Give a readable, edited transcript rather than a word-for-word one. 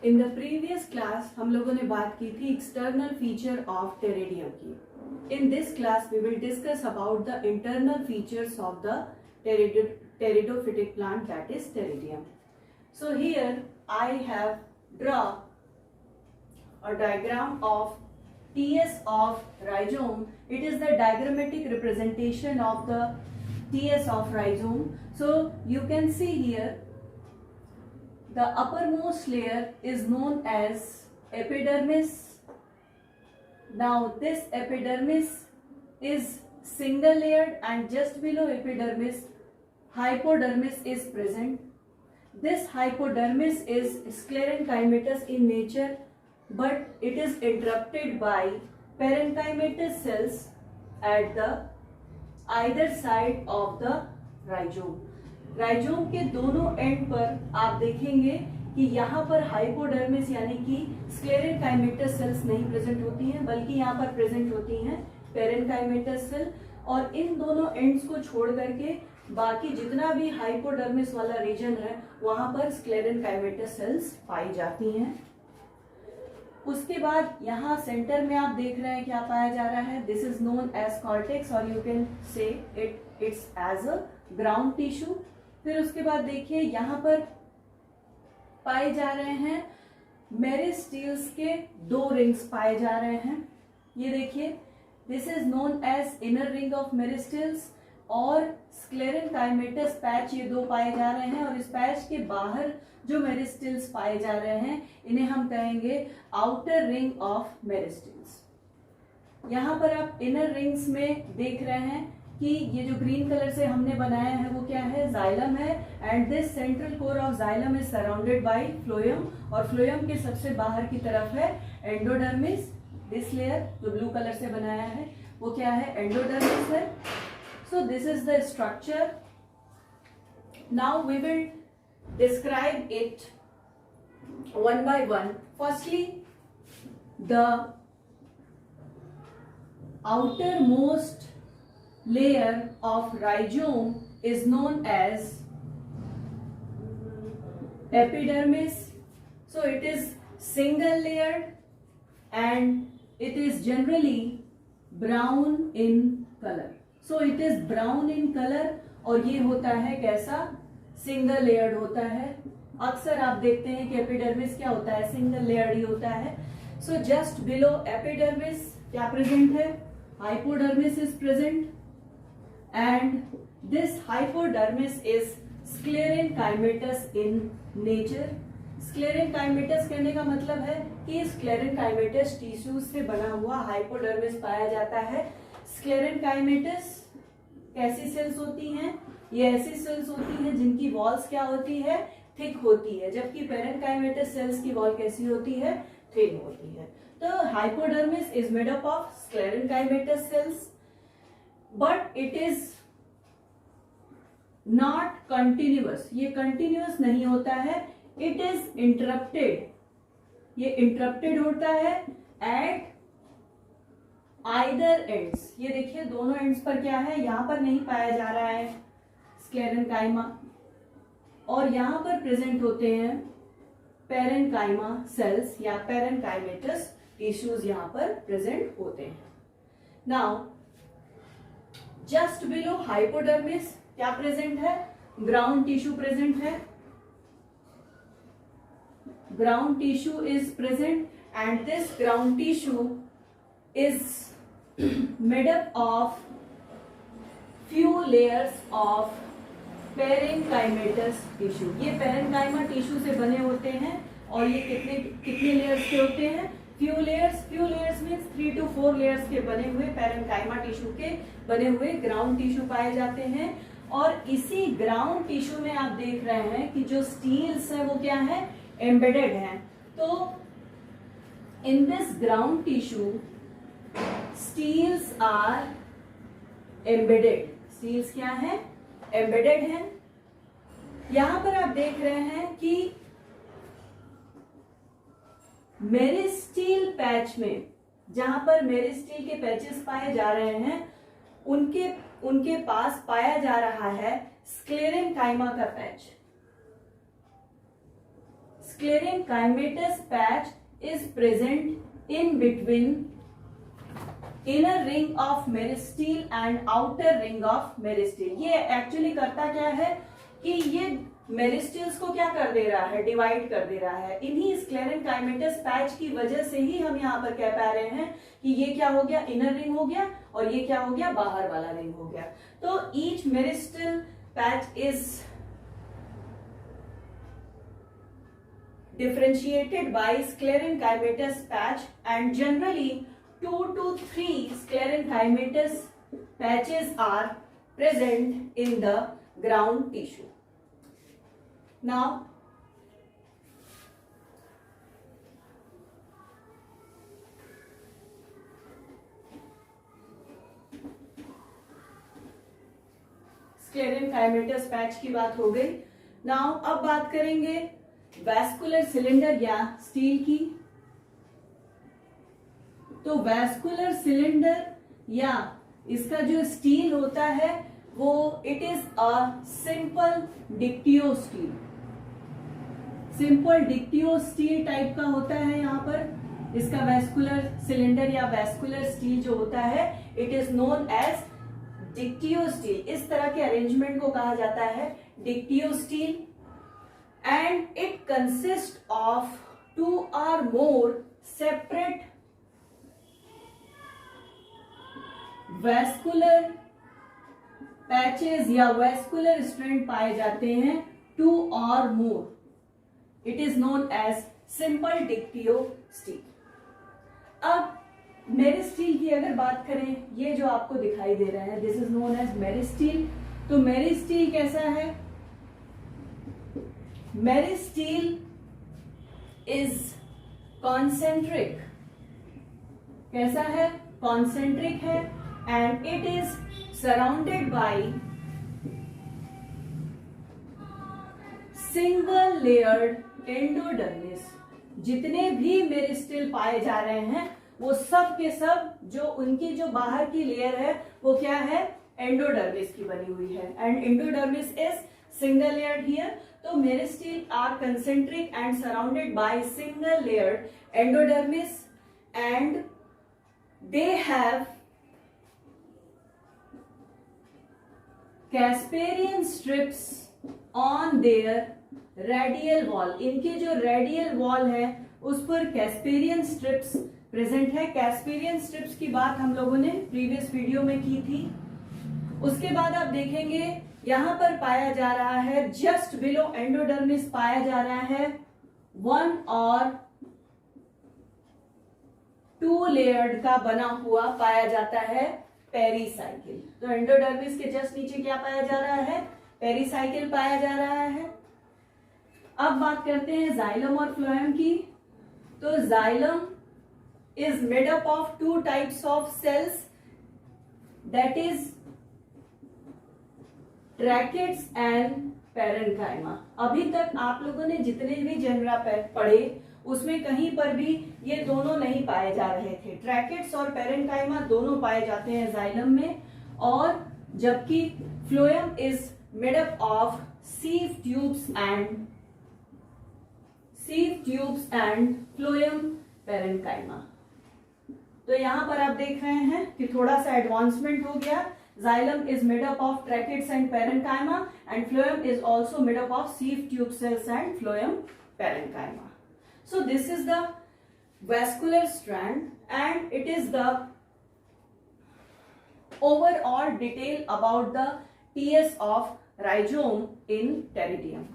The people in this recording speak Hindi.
इन द प्रीवियस क्लास हम लोगों ने बात की थी एक्सटर्नल फीचर ऑफ टेरेडियम की। In this class we will discuss about the internal features of the pteridophytic plant that is pteridium. So here I have draw a diagram of TS of rhizome. It is the diagrammatic representation of the TS of rhizome. So you can see here the uppermost layer is known as epidermis. Now this epidermis is single layered and just below epidermis hypodermis is present. This hypodermis is sclerenchymatous in nature, but it is interrupted by parenchymatous cells at the either side of the rhizome. Rhizome के दोनों एंड पर आप देखेंगे कि यहाँ पर हाइपोडर्मिस यानी कि स्क्लेरेंकाइमेटस सेल्स नहीं प्रेजेंट होती हैं, बल्कि यहाँ पर प्रेजेंट होती हैं पेरेंकाइमेटस सेल, और इन दोनों एंड्स को छोड़ करके बाकी जितना भी हाइपोडर्मिस वाला रीजन है वहां पर स्क्लेरेंकाइमेटस सेल्स पाई जाती हैं. उसके बाद यहाँ सेंटर में आप देख रहे हैं क्या पाया जा रहा है. This is known as cortex और you can say it's as a ground tissue. फिर उसके बाद देखिए यहाँ पर पाए जा रहे हैं मेरिस्टील्स के 2 रिंग्स पाए जा रहे हैं. ये देखिए this is known as inner ring of meristeles और स्क्लेरेंकाइमेटस पैच, ये 2 पाए जा रहे हैं. और इस पैच के बाहर जो मेरिस्टिल्स पाए जा रहे हैं इन्हें हम कहेंगे आउटर रिंग ऑफ मेरिस्टिल्स. यहाँ पर आप इनर रिंग्स में देख रहे हैं कि ये जो ग्रीन कलर से हमने बनाया है वो क्या है, जाइलम है. And this central core of xylem is surrounded by phloem, और फ्लोएम के सबसे बाहर की तरफ है एंडोडर्मिस. दिस लेयर जो ब्लू कलर से बनाया है वो क्या है, एंडोडर्मिस है. So this is the structure. Now we will describe it one by one. Firstly, the outermost layer of rhizome is known as epidermis. So it is single layered and it is generally brown in color. So it is brown in color और ये होता है कैसा, सिंगल लेयर्ड होता है. अक्सर आप देखते हैं कि एपिडर्मिस क्या होता है, सिंगल लेयर्ड ही होता है. सो जस्ट बिलो एपिडर्मिस क्या प्रेजेंट है, hypodermis is present and this hypodermis is sclerenchymatous in nature. Sclerenchymatous कहने का मतलब है कि स्क्लेरेंकाइमेटस टिश्यूज से बना हुआ हाइपोडर्मिस पाया जाता है. स्क्लेरेंकाइमेटस कैसी सेल्स होती हैं, ये ऐसी सेल्स होती हैं जिनकी वॉल्स क्या होती है, थिक होती है, जबकि पेरेंकाइमेटस सेल्स की वॉल कैसी होती है, थिन होती है. तो hypodermis is made up of sclerenchymatous cells but it is not continuous. ये कंटिन्यूअस नहीं होता है, इट इज इंटरप्टेड. ये इंटरप्टेड होता है एट आइदर एंड्स. ये देखिए दोनों एंड्स पर क्या है, यहां पर नहीं पाया जा रहा है स्क्लेरेंकाइमा, और यहां पर प्रेजेंट होते हैं पेरेंकाइमा सेल्स या पेरेंकाइमेटस टिश्यूज यहां पर प्रेजेंट होते हैं. नाउ जस्ट बिलो हाइपोडर्मिस क्या प्रेजेंट है, ग्राउंड टिश्यू प्रेजेंट है. Ground tissue is present and this ground tissue is made up of few layers of parenchymatous tissue. ये parenchyma टिश्यू से बने होते हैं और ये कितने लेयर्स के होते हैं, few layers means 3 to 4 layers के बने हुए parenchyma टिश्यू के बने हुए ग्राउंड टिश्यू पाए जाते हैं. और इसी ग्राउंड टिश्यू में आप देख रहे हैं कि जो स्टील्स है वो क्या है, एम्बेडेड है. तो in this ground tissue steles are embedded. Steles क्या है, एम्बेडेड है. यहां पर आप देख रहे हैं कि मेरिस्टील पैच में, जहां पर मेरिस्टील के पैचेस पाए जा रहे हैं उनके पास पाया जा रहा है स्क्लेरेंकाइमा का patch. sclerenchymatous patch is present in between inner ring of meristyle and outer ring of meristyle. ये एक्चुअली करता क्या है कि ये मेरिस्टल्स को क्या कर दे रहा है, डिवाइड कर दे रहा है. इन्हीं स्क्लेरेंकाइमेटस पैच की वजह से ही हम यहाँ पर कह पा रहे हैं कि ये क्या हो गया, इनर रिंग हो गया, और ये क्या हो गया, बाहर वाला रिंग हो गया. तो each meristele patch is differentiated by sclerenchymatous patch, and generally 2 to 3 sclerenchymatous patches are present in the ground tissue. Now sclerenchymatous patch की बात हो गई. नाउ अब बात करेंगे वैस्कुलर सिलेंडर या स्टील की. तो वैस्कुलर सिलेंडर या इसका जो स्टील होता है वो it is a simple dictyostele. Simple dictyostele type का होता है. यहाँ पर इसका वैस्कुलर सिलेंडर या वैस्कुलर स्टील जो होता है it is known as dictyostele. इस तरह के अरेंजमेंट को कहा जाता है dictyostele. And it consists of 2 or more separate vascular patches या vascular strand पाए जाते हैं 2 or more. It is known as simple dictio steel. अब मेरिस्टील की अगर बात करें, ये जो आपको दिखाई दे रहा है दिस इज नोन एज मेरिस्टील. तो मेरिस्टील कैसा है? मेरिस्टील इज कॉन्सेंट्रिक. कैसा है? कॉन्सेंट्रिक है. And it is surrounded by single layered endodermis. जितने भी मेरिस्टील पाए जा रहे हैं वो सब के सब जो उनकी जो बाहर की लेयर है वो क्या है? एंडोडर्मिस की बनी हुई है. And endodermis is single layered here. So meristyle are concentric and surrounded by single layered endodermis, and they have Casparian strips on their radial wall. इनके जो radial wall है उस पर Casparian strips present है. Casparian strips की बात हम लोगों ने previous वीडियो में की थी. उसके बाद आप देखेंगे यहां पर पाया जा रहा है जस्ट बिलो एंडोडर्मिस पाया जा रहा है 1 और 2 लेयर्ड का बना हुआ पाया जाता है पेरीसाइकिल. तो एंडोडर्मिस के जस्ट नीचे क्या पाया जा रहा है? पेरीसाइकिल पाया जा रहा है. अब बात करते हैं जाइलम और फ्लोएम की. तो xylem is made up of 2 types of cells, that is tracheids and parenchyma. अभी तक आप लोगों ने जितने भी जेनरा पढ़े उसमें कहीं पर भी ये दोनों नहीं पाए जा रहे थे. ट्रैकेट्स और पेरेन्काइमा दोनों पाए जाते हैं जाइलम में, और जबकि phloem is made up of sieve tubes and phloem parenchyma. तो यहां पर आप देख रहे हैं कि थोड़ा सा एडवांसमेंट हो गया. Xylem is made up of tracheids and parenchyma, and phloem is also made up of sieve tube cells and phloem parenchyma. So this is the vascular strand, and it is the overall detail about the TS of rhizome in pteridium.